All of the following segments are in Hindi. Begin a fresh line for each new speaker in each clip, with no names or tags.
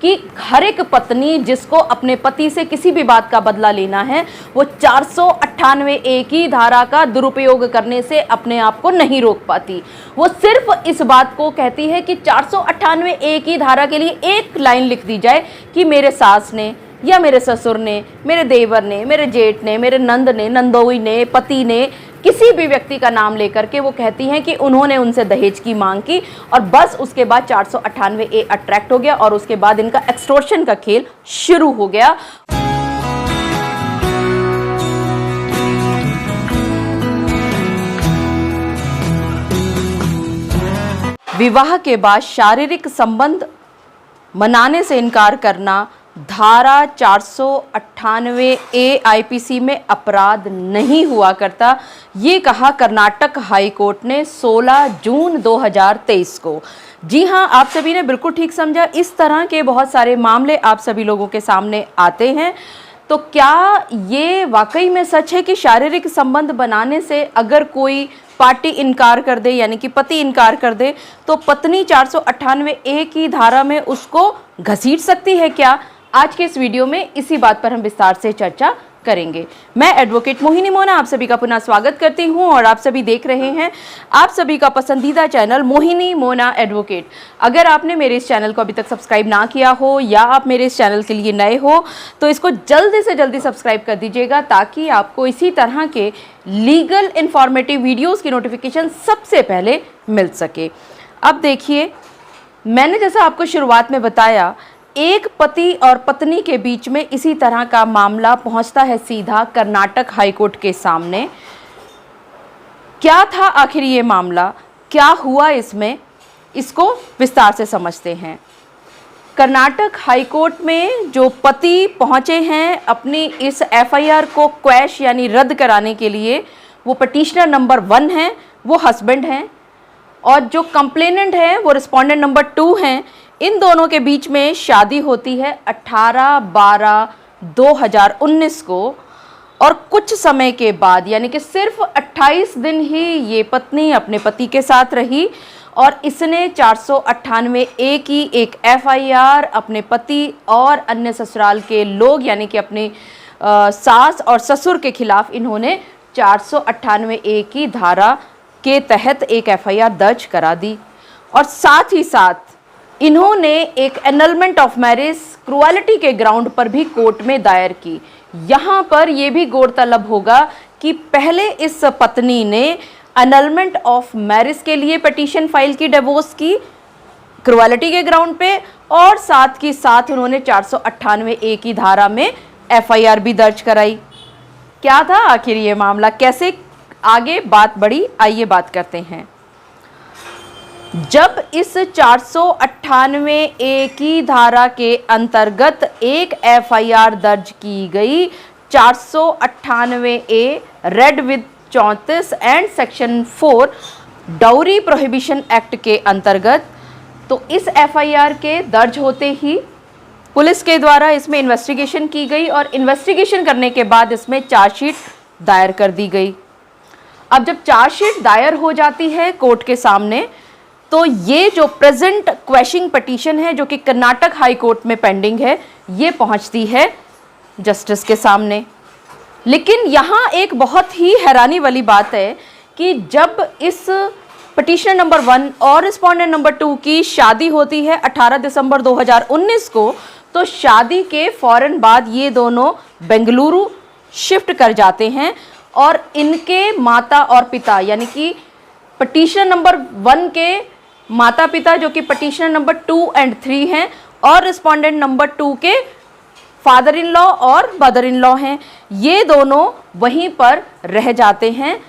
कि हर एक पत्नी जिसको अपने पति से किसी भी बात का बदला लेना है वो 498A की धारा का दुरुपयोग करने से अपने आप को नहीं रोक पाती। वो सिर्फ इस बात को कहती है कि 498A की धारा के लिए एक लाइन लिख दी जाए कि मेरे सास ने या मेरे ससुर ने, मेरे देवर ने, मेरे जेठ ने, मेरे नंद ने, नंदोई ने, पति ने, किसी भी व्यक्ति का नाम लेकर के वो कहती हैं कि उन्होंने उनसे दहेज की मांग की और बस उसके बाद 498A अट्रैक्ट हो गया और उसके बाद इनका एक्सटॉर्शन का खेल शुरू हो गया। विवाह के बाद शारीरिक संबंध मनाने से इनकार करना धारा 498A आईपीसी में अपराध नहीं हुआ करता, ये कहा कर्नाटक हाई कोर्ट ने 16 जून 2023 को। जी हाँ, आप सभी ने बिल्कुल ठीक समझा। इस तरह के बहुत सारे मामले आप सभी लोगों के सामने आते हैं। तो क्या ये वाकई में सच है कि शारीरिक संबंध बनाने से अगर कोई पार्टी इनकार कर दे, यानी कि पति इनकार कर दे, तो पत्नी 498A की धारा में उसको घसीट सकती है क्या? आज के इस वीडियो में इसी बात पर हम विस्तार से चर्चा करेंगे। मैं एडवोकेट मोहिनी मोना आप सभी का पुनः स्वागत करती हूं और आप सभी देख रहे हैं आप सभी का पसंदीदा चैनल मोहिनी मोना एडवोकेट। अगर आपने मेरे इस चैनल को अभी तक सब्सक्राइब ना किया हो या आप मेरे इस चैनल के लिए नए हो तो इसको जल्दी से जल्दी सब्सक्राइब कर दीजिएगा ताकि आपको इसी तरह के लीगल इंफॉर्मेटिव वीडियोज़ की नोटिफिकेशन सबसे पहले मिल सके। अब देखिए, मैंने जैसा आपको शुरुआत में बताया, एक पति और पत्नी के बीच में इसी तरह का मामला पहुंचता है सीधा कर्नाटक हाईकोर्ट के सामने। क्या था आखिर ये मामला, क्या हुआ इसमें, इसको विस्तार से समझते हैं। कर्नाटक हाईकोर्ट में जो पति पहुंचे हैं अपनी इस एफआईआर को क्वैश यानी रद्द कराने के लिए, वो पटिशनर नंबर 1 हैं, वो हस्बैंड हैं, और जो कंप्लेनेंट हैं वो रिस्पोंडेंट नंबर 2 हैं। इन दोनों के बीच में शादी होती है 18/12/2019 को और कुछ समय के बाद यानी कि सिर्फ 28 दिन ही ये पत्नी अपने पति के साथ रही और इसने 498A की एक एफआईआर अपने पति और अन्य ससुराल के लोग यानी कि अपने सास और ससुर के खिलाफ इन्होंने 498A की धारा के तहत एक एफआईआर दर्ज करा दी और साथ ही साथ इन्होंने एक एनलमेंट ऑफ मैरिज क्रुएलिटी के ग्राउंड पर भी कोर्ट में दायर की। यहाँ पर यह भी गौरतलब होगा कि पहले इस पत्नी ने एनलमेंट ऑफ मैरिज के लिए पिटीशन फाइल की, डिवोर्स की क्रुएलिटी के ग्राउंड पे, और साथ ही साथ उन्होंने 498A की धारा में एफआईआर भी दर्ज कराई। क्या था आखिर ये मामला, कैसे आगे बात बढ़ी, आइए बात करते हैं। जब इस 498A की धारा के अंतर्गत एक एफआईआर दर्ज की गई 498A read with 34 and section 4 dowry prohibition act के अंतर्गत, तो इस एफआईआर के दर्ज होते ही पुलिस के द्वारा इसमें इन्वेस्टिगेशन की गई और इन्वेस्टिगेशन करने के बाद इसमें चार्जशीट दायर कर दी गई। अब जब चार्जशीट दायर हो जाती है कोर्ट के सामने तो ये जो प्रेजेंट क्वेशिंग पिटीशन है जो कि कर्नाटक हाई कोर्ट में पेंडिंग है, ये पहुंचती है जस्टिस के सामने। लेकिन यहाँ एक बहुत ही हैरानी वाली बात है कि जब इस पिटीशनर नंबर 1 और रिस्पोंडेंट नंबर 2 की शादी होती है 18 दिसंबर 2019 को, तो शादी के फौरन बाद ये दोनों बेंगलुरु शिफ्ट कर जाते हैं और इनके माता और पिता यानी कि पिटीशनर नंबर 1 के माता पिता जो कि पिटीशनर नंबर 2 और 3 हैं और रिस्पोंडेंट नंबर 2 के फादर इन लॉ और मदर इन लॉ हैं, ये दोनों वहीं पर रह जाते हैं।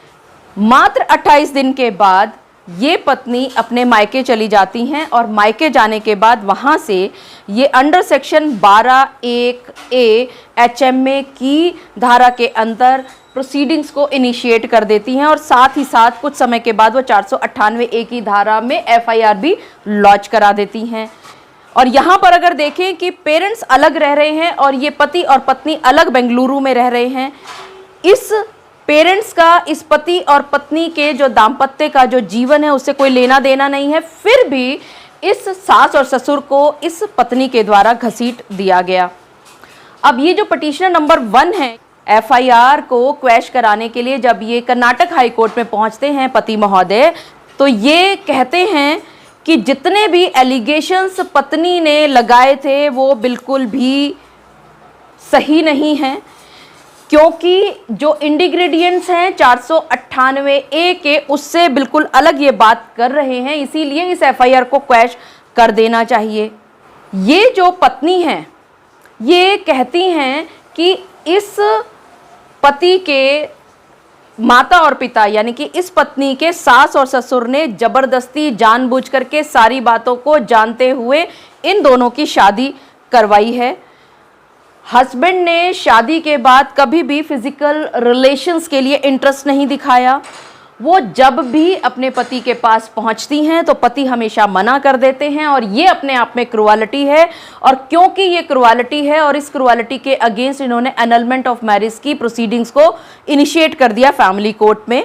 मात्र 28 दिन के बाद ये पत्नी अपने मायके चली जाती हैं और मायके जाने के बाद वहाँ से ये अंडर सेक्शन 12(1)(a) HMA की धारा के अंदर प्रोसीडिंग्स को इनिशिएट कर देती हैं और साथ ही साथ कुछ समय के बाद वो 498A की धारा में एफआईआर भी लॉन्च करा देती हैं। और यहाँ पर अगर देखें कि पेरेंट्स अलग रह रहे हैं और ये पति और पत्नी अलग बेंगलुरु में रह रहे हैं, इस पेरेंट्स का इस पति और पत्नी के जो दाम्पत्य का जो जीवन है उससे कोई लेना देना नहीं है, फिर भी इस सास और ससुर को इस पत्नी के द्वारा घसीट दिया गया। अब ये जो पिटीशनर नंबर 1 है, एफआईआर को क्वैश कराने के लिए जब ये कर्नाटक हाई कोर्ट में पहुंचते हैं पति महोदय, तो ये कहते हैं कि जितने भी एलिगेशंस पत्नी ने लगाए थे वो बिल्कुल भी सही नहीं हैं, क्योंकि जो इंडिग्रेडिएंट्स हैं 498A के उससे बिल्कुल अलग ये बात कर रहे हैं, इसीलिए इस एफआईआर को क्वैश कर देना चाहिए। ये जो पत्नी हैं ये कहती हैं कि इस पति के माता और पिता यानी कि इस पत्नी के सास और ससुर ने जबरदस्ती जानबूझ करके सारी बातों को जानते हुए इन दोनों की शादी करवाई है। हस्बैंड ने शादी के बाद कभी भी फिजिकल रिलेशंस के लिए इंटरेस्ट नहीं दिखाया। वो जब भी अपने पति के पास पहुंचती हैं तो पति हमेशा मना कर देते हैं, और ये अपने आप में क्रुअलिटी है। और क्योंकि ये क्रुअलिटी है और इस क्रुअलिटी के अगेंस्ट इन्होंने एनलमेंट ऑफ मैरिज की प्रोसीडिंग्स को इनिशिएट कर दिया फैमिली कोर्ट में।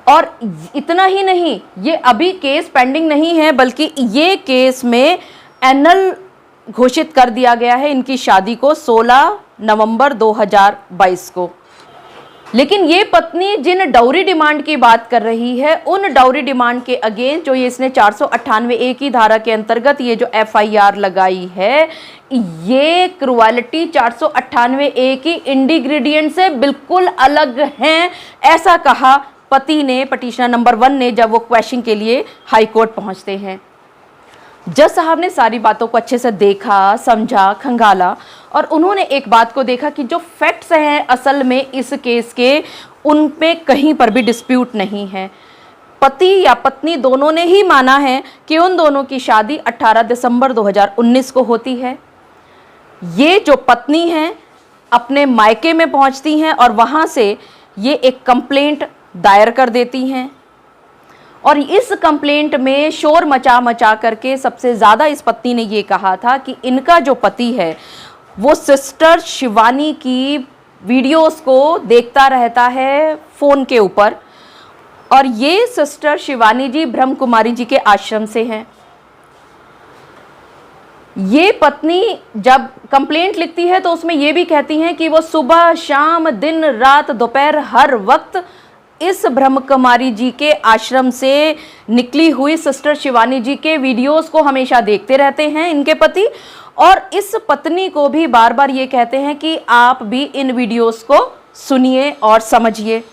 और इतना ही नहीं, ये अभी केस पेंडिंग नहीं है, बल्कि ये केस में एनल घोषित कर दिया गया है इनकी शादी को 16 नवंबर 2022 को। लेकिन ये पत्नी जिन डाउरी डिमांड की बात कर रही है, उन डाउरी डिमांड के अगेंस्ट जो ये इसने 498A की धारा के अंतर्गत ये जो एफआईआर लगाई है, ये क्रुअलिटी 498A की इंडिग्रेडिएंट से बिल्कुल अलग हैं, ऐसा कहा पति ने, पिटीशनर नंबर 1 ने, जब वो क्वेश्चन के लिए हाई कोर्ट पहुंचते हैं। जज साहब ने सारी बातों को अच्छे से देखा, समझा, खंगाला, और उन्होंने एक बात को देखा कि जो फैक्ट्स हैं असल में इस केस के, उन पे कहीं पर भी डिस्प्यूट नहीं है। पति या पत्नी दोनों ने ही माना है कि उन दोनों की शादी 18 दिसंबर 2019 को होती है। ये जो पत्नी हैं अपने मायके में पहुंचती हैं और वहां से ये एक कंप्लेंट दायर कर देती हैं, और इस कंप्लेंट में शोर मचा करके सबसे ज़्यादा इस पत्नी ने ये कहा था कि इनका जो पति है वो सिस्टर शिवानी की वीडियोस को देखता रहता है फ़ोन के ऊपर, और ये सिस्टर शिवानी जी ब्रह्म कुमारी जी के आश्रम से हैं। ये पत्नी जब कंप्लेंट लिखती है तो उसमें ये भी कहती हैं कि वो सुबह शाम दिन रात दोपहर हर वक्त इस ब्रह्म कुमारी जी के आश्रम से निकली हुई सिस्टर शिवानी जी के वीडियोस को हमेशा देखते रहते हैं इनके पति, और इस पत्नी को भी बार बार ये कहते हैं कि आप भी इन वीडियोस को सुनिए और समझिए।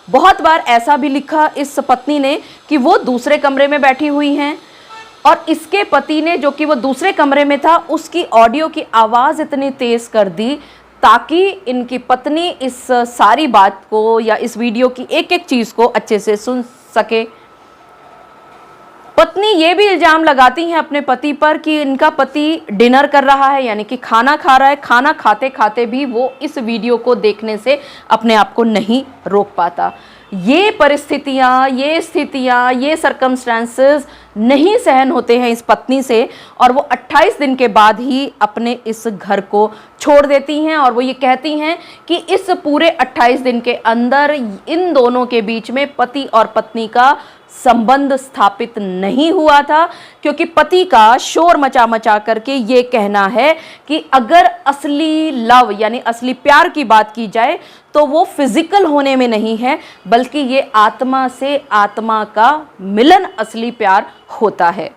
बहुत बार ऐसा भी लिखा इस पत्नी ने कि वो दूसरे कमरे में बैठी हुई हैं, और इसके पति ने, जो कि वो दूसरे कमरे में था, उसकी ऑडियो की आवाज़ इतनी तेज़ कर दी ताकि इनकी पत्नी इस सारी बात को या इस वीडियो की एक एक चीज़ को अच्छे से सुन सके। पत्नी ये भी इल्ज़ाम लगाती हैं अपने पति पर कि इनका पति डिनर कर रहा है, यानी कि खाना खा रहा है, खाना खाते खाते भी वो इस वीडियो को देखने से अपने आप को नहीं रोक पाता। ये परिस्थितियाँ, ये स्थितियाँ, ये सर्कमस्टेंसेस नहीं सहन होते हैं इस पत्नी से, और वो 28 दिन के बाद ही अपने इस घर को छोड़ देती हैं। और वो ये कहती हैं कि इस पूरे 28 दिन के अंदर इन दोनों के बीच में पति और पत्नी का संबंध स्थापित नहीं हुआ था, क्योंकि पति का शोर मचा करके ये कहना है कि अगर असली लव यानी असली प्यार की बात की जाए तो वो फिजिकल होने में नहीं है, बल्कि ये आत्मा से आत्मा का मिलन असली प्यार होता है।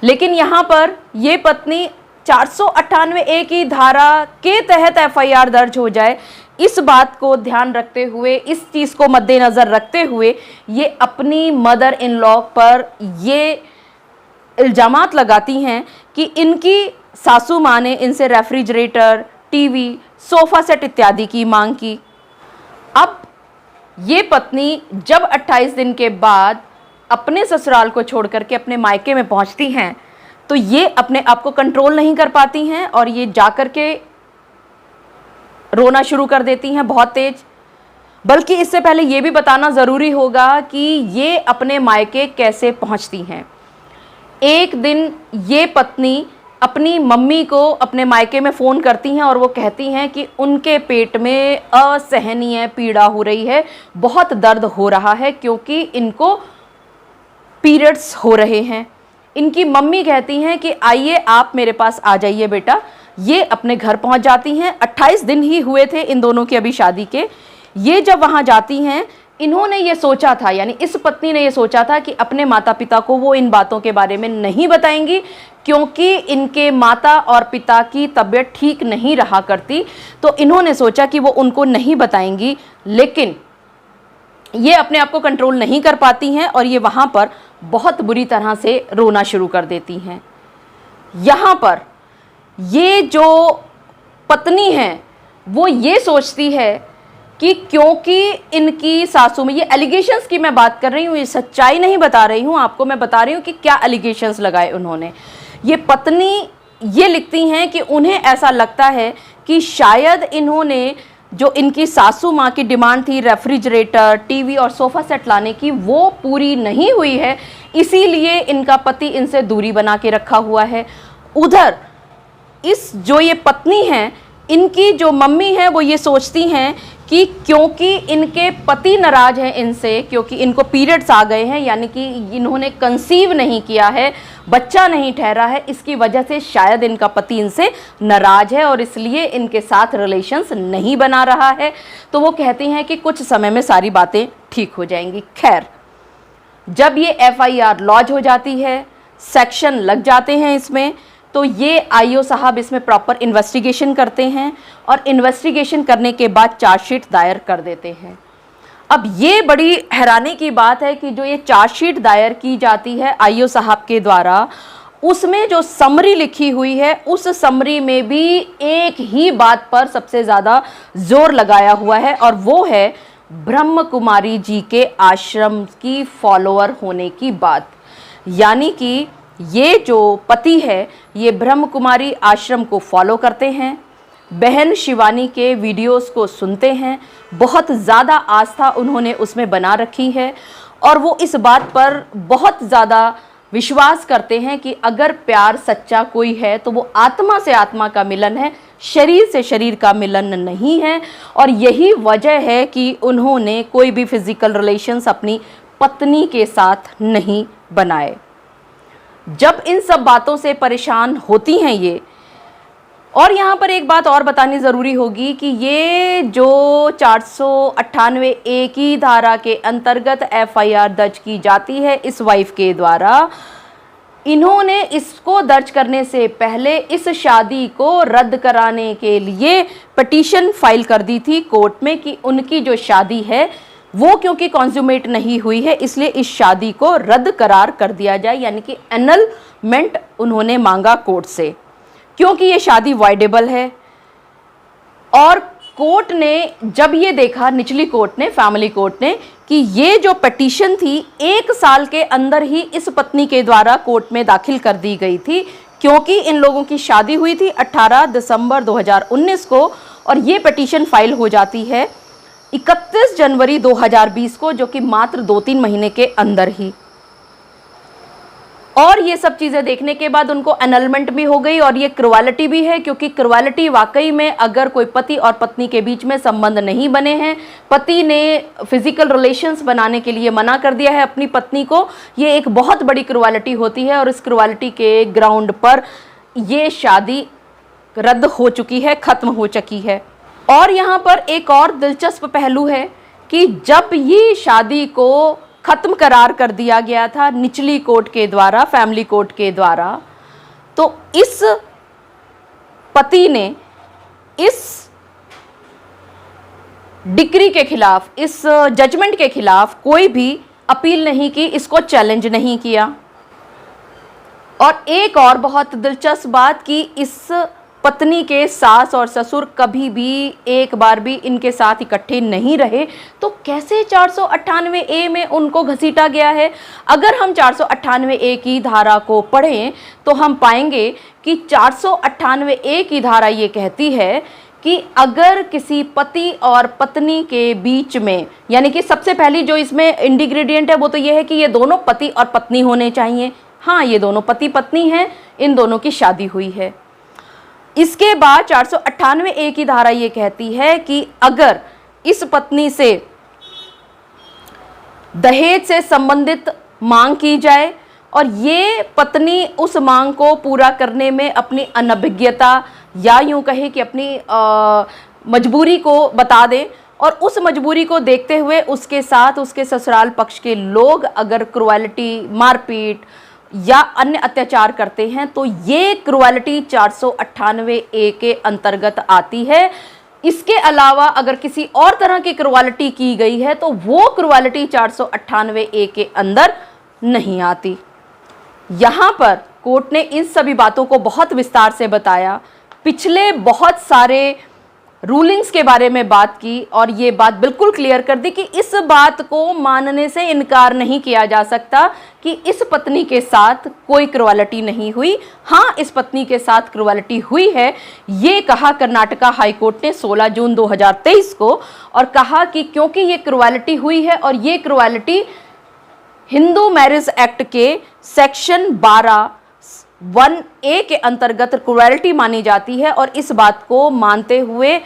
लेकिन यहाँ पर ये पत्नी 498A की धारा के तहत एफआईआर दर्ज हो जाए, इस बात को ध्यान रखते हुए, इस चीज़ को मद्देनज़र रखते हुए ये अपनी मदर इन लॉ पर ये इल्ज़ामात लगाती हैं कि इनकी सासू माँ ने इनसे रेफ्रिजरेटर, टीवी, सोफ़ा सेट इत्यादि की मांग की। अब ये पत्नी जब 28 दिन के बाद अपने ससुराल को छोड़ करके अपने मायके में पहुंचती हैं तो ये अपने आप को कंट्रोल नहीं कर पाती हैं और ये जाकर के रोना शुरू कर देती हैं बहुत तेज। बल्कि इससे पहले ये भी बताना ज़रूरी होगा कि ये अपने मायके कैसे पहुंचती हैं। एक दिन ये पत्नी अपनी मम्मी को अपने मायके में फ़ोन करती हैं और वो कहती हैं कि उनके पेट में असहनीय पीड़ा हो रही है, बहुत दर्द हो रहा है क्योंकि इनको पीरियड्स हो रहे हैं। इनकी मम्मी कहती हैं कि आइए आप मेरे पास आ जाइए बेटा। ये अपने घर पहुंच जाती हैं। 28 दिन ही हुए थे इन दोनों की अभी शादी के। ये जब वहां जाती हैं, इन्होंने ये सोचा था, यानी इस पत्नी ने ये सोचा था कि अपने माता पिता को वो इन बातों के बारे में नहीं बताएंगी, क्योंकि इनके माता और पिता की तबीयत ठीक नहीं रहा करती। तो इन्होंने सोचा कि वो उनको नहीं बताएंगी, लेकिन ये अपने आप को कंट्रोल नहीं कर पाती हैं और ये वहाँ पर बहुत बुरी तरह से रोना शुरू कर देती हैं। यहाँ पर ये जो पत्नी है वो ये सोचती है कि क्योंकि इनकी सासू में, ये एलिगेशंस की मैं बात कर रही हूँ, ये सच्चाई नहीं बता रही हूँ आपको, मैं बता रही हूँ कि क्या एलिगेशंस लगाए उन्होंने। ये पत्नी ये लिखती हैं कि उन्हें ऐसा लगता है कि शायद इन्होंने, जो इनकी सासू माँ की डिमांड थी रेफ्रिजरेटर, टीवी और सोफ़ा सेट लाने की, वो पूरी नहीं हुई है, इसीलिए इनका पति इनसे दूरी बना के रखा हुआ है। उधर इस जो ये पत्नी हैं, इनकी जो मम्मी है वो ये सोचती हैं कि क्योंकि इनके पति नाराज हैं इनसे, क्योंकि इनको पीरियड्स आ गए हैं, यानी कि इन्होंने कंसीव नहीं किया है, बच्चा नहीं ठहरा है, इसकी वजह से शायद इनका पति इनसे नाराज है और इसलिए इनके साथ रिलेशंस नहीं बना रहा है। तो वो कहती हैं कि कुछ समय में सारी बातें ठीक हो जाएंगी। खैर, जब ये FIR लॉन्च हो जाती है, सेक्शन लग जाते हैं इसमें, तो ये IO साहब इसमें प्रॉपर इन्वेस्टिगेशन करते हैं और इन्वेस्टिगेशन करने के बाद चार्जशीट दायर कर देते हैं। अब ये बड़ी हैरानी की बात है कि जो ये चार्जशीट दायर की जाती है IO साहब के द्वारा, उसमें जो समरी लिखी हुई है, उस समरी में भी एक ही बात पर सबसे ज़्यादा जोर लगाया हुआ है और वो है ब्रह्म कुमारी जी के आश्रम की फॉलोअर होने की बात। यानी कि ये जो पति है ये ब्रह्म कुमारी आश्रम को फॉलो करते हैं, बहन शिवानी के वीडियोस को सुनते हैं, बहुत ज़्यादा आस्था उन्होंने उसमें बना रखी है और वो इस बात पर बहुत ज़्यादा विश्वास करते हैं कि अगर प्यार सच्चा कोई है तो वो आत्मा से आत्मा का मिलन है, शरीर से शरीर का मिलन नहीं है। और यही वजह है कि उन्होंने कोई भी फिजिकल रिलेशंस अपनी पत्नी के साथ नहीं बनाए। जब इन सब बातों से परेशान होती हैं ये, और यहाँ पर एक बात और बतानी ज़रूरी होगी कि ये जो 498A की धारा के अंतर्गत FIR दर्ज की जाती है इस वाइफ के द्वारा, इन्होंने इसको दर्ज करने से पहले इस शादी को रद्द कराने के लिए पिटीशन फाइल कर दी थी कोर्ट में कि उनकी जो शादी है वो क्योंकि कॉन्ज्यूमेट नहीं हुई है, इसलिए इस शादी को रद्द करार कर दिया जाए, यानी कि एनलमेंट उन्होंने मांगा कोर्ट से, क्योंकि ये शादी वॉइडेबल है। और कोर्ट ने जब ये देखा, निचली कोर्ट ने, फैमिली कोर्ट ने, कि ये जो पिटीशन थी 1 साल के अंदर ही इस पत्नी के द्वारा कोर्ट में दाखिल कर दी गई थी, क्योंकि इन लोगों की शादी हुई थी 18 दिसंबर 2019 को और ये पिटीशन फाइल हो जाती है 31 जनवरी 2020 को, जो कि मात्र 2-3 महीने के अंदर ही। और ये सब चीज़ें देखने के बाद उनको एनलमेंट भी हो गई और ये क्रुएलिटी भी है, क्योंकि क्रुएलिटी वाकई में, अगर कोई पति और पत्नी के बीच में संबंध नहीं बने हैं, पति ने फिजिकल रिलेशंस बनाने के लिए मना कर दिया है अपनी पत्नी को, ये एक बहुत बड़ी क्रुएलिटी होती है और इस क्रुएलिटी के ग्राउंड पर ये शादी रद्द हो चुकी है, ख़त्म हो चुकी है। और यहाँ पर एक और दिलचस्प पहलू है कि जब ये शादी को ख़त्म करार कर दिया गया था निचली कोर्ट के द्वारा, फैमिली कोर्ट के द्वारा, तो इस पति ने इस डिक्री के खिलाफ, इस जजमेंट के खिलाफ कोई भी अपील नहीं की, इसको चैलेंज नहीं किया। और एक और बहुत दिलचस्प बात कि इस पत्नी के सास और ससुर कभी भी एक बार भी इनके साथ इकट्ठे नहीं रहे, तो कैसे 498A में उनको घसीटा गया है? अगर हम 498A की धारा को पढ़ें तो हम पाएंगे कि 498A की धारा ये कहती है कि अगर किसी पति और पत्नी के बीच में, यानी कि सबसे पहली जो इसमें इंग्रेडिएंट है वो तो ये है कि ये दोनों पति और पत्नी होने चाहिए। हाँ, ये दोनों पति पत्नी हैं, इन दोनों की शादी हुई है। इसके बाद 498A की धारा ये कहती है कि अगर इस पत्नी से दहेज से संबंधित मांग की जाए और ये पत्नी उस मांग को पूरा करने में अपनी अनभिज्ञता या यूं कहे कि अपनी मजबूरी को बता दे, और उस मजबूरी को देखते हुए उसके साथ उसके ससुराल पक्ष के लोग अगर क्रुएलिटी, मारपीट या अन्य अत्याचार करते हैं तो ये क्रुएलिटी 498 ए के अंतर्गत आती है। इसके अलावा अगर किसी और तरह की क्रुएलिटी की गई है तो वो क्रुएलिटी 498 ए के अंदर नहीं आती। यहाँ पर कोर्ट ने इन सभी बातों को बहुत विस्तार से बताया, पिछले बहुत सारे रूलिंग्स के बारे में बात की और ये बात बिल्कुल क्लियर कर दी कि इस बात को मानने से इनकार नहीं किया जा सकता कि इस पत्नी के साथ कोई क्रुएलिटी नहीं हुई। हाँ, इस पत्नी के साथ क्रुएलिटी हुई है, ये कहा कर्नाटका हाई कोर्ट ने 16 जून 2023 को, और कहा कि क्योंकि ये क्रुएलिटी हुई है और ये क्रुएलिटी हिंदू मैरिज एक्ट के सेक्शन 12(1)(a) के अंतर्गत क्रुएलिटी मानी जाती है, और इस बात को मानते हुए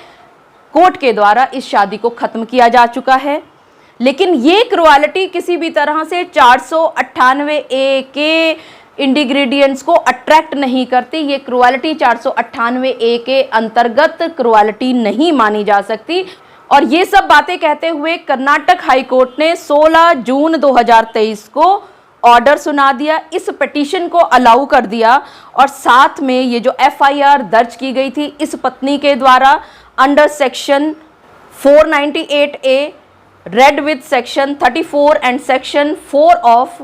कोर्ट के द्वारा इस शादी को खत्म किया जा चुका है। लेकिन ये क्रुएलिटी किसी भी तरह से 498 ए के इंग्रेडिएंट्स को अट्रैक्ट नहीं करती। ये क्रुएलिटी 498 ए के अंतर्गत क्रुएलिटी नहीं मानी जा सकती। और ये सब बातें कहते हुए कर्नाटक हाई कोर्ट ने 16 जून 2023 को ऑर्डर सुना दिया, इस पिटीशन को अलाउ कर दिया, और साथ में ये जो एफआईआर दर्ज की गई थी इस पत्नी के द्वारा under section 498 A read with section 34 and section 4 of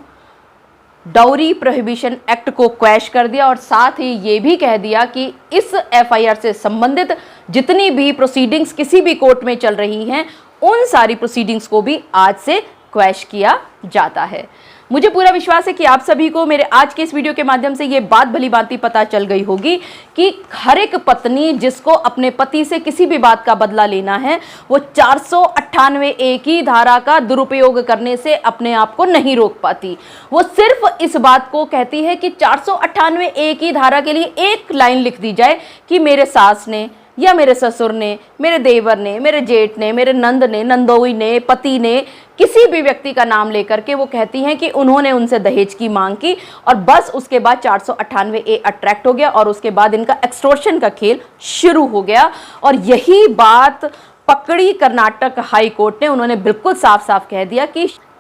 dowry prohibition act को क्वैश कर दिया, और साथ ही ये भी कह दिया कि इस एफआईआर से संबंधित जितनी भी प्रोसीडिंग्स किसी भी कोर्ट में चल रही हैं उन सारी प्रोसीडिंग्स को भी आज से क्वैश किया जाता है। मुझे पूरा विश्वास है कि आप सभी को मेरे आज के इस वीडियो के माध्यम से ये बात भली भांति पता चल गई होगी कि हर एक पत्नी जिसको अपने पति से किसी भी बात का बदला लेना है वो 498 ए की धारा का दुरुपयोग करने से अपने आप को नहीं रोक पाती। वो सिर्फ इस बात को कहती है कि 498 ए की धारा के लिए एक लाइन लिख दी जाए कि मेरे सास ने या मेरे ससुर ने, मेरे देवर ने, मेरे जेठ ने, मेरे नंद ने, नंदोई ने, पति ने, किसी भी व्यक्ति का नाम लेकर के वो कहती हैं कि उन्होंने उनसे दहेज की मांग की, और बस उसके बाद 498 ए अट्रैक्ट हो गया और उसके बाद इनका एक्सटॉर्शन का खेल शुरू हो गया। और यही बात पकड़ी कर्नाटक हाई कोर्ट ने, उन्होंने बिल्कुल साफ साफ कह दिया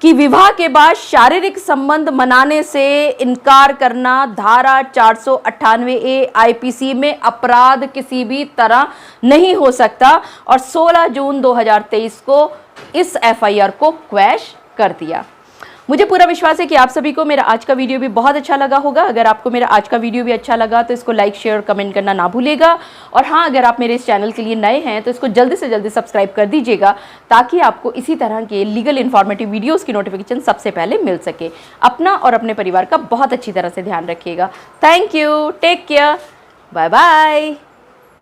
कि विवाह के बाद शारीरिक संबंध मनाने से इनकार करना धारा 498 ए आईपीसी में अपराध किसी भी तरह नहीं हो सकता, और 16 जून 2023 को इस एफआईआर को क्वैश कर दिया। मुझे पूरा विश्वास है कि आप सभी को मेरा आज का वीडियो भी बहुत अच्छा लगा होगा। अगर आपको मेरा आज का वीडियो भी अच्छा लगा तो इसको लाइक, शेयर और कमेंट करना ना भूलिएगा। और हाँ, अगर आप मेरे इस चैनल के लिए नए हैं तो इसको जल्दी से जल्दी सब्सक्राइब कर दीजिएगा ताकि आपको इसी तरह के लीगल इन्फॉर्मेटिव वीडियोज़ की नोटिफिकेशन सबसे पहले मिल सके। अपना और अपने परिवार का बहुत अच्छी तरह से ध्यान रखिएगा। Thank you, take care, bye bye.